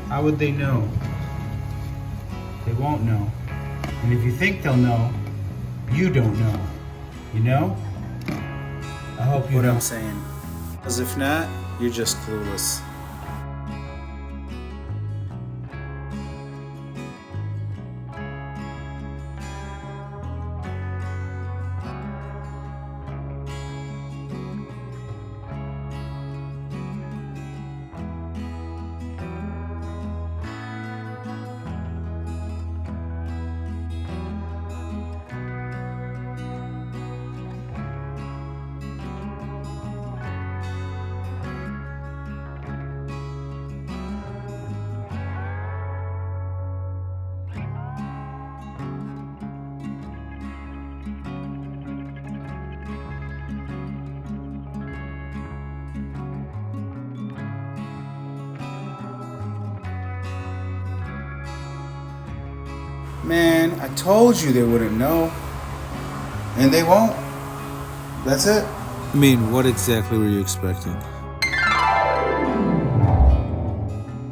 How would they know? They won't know. And if you think they'll know, you don't know. You know? I hope you What know. I'm saying. Because if not, you're just clueless. Man, I told you they wouldn't know. And they won't. That's it. I mean, what exactly were you expecting?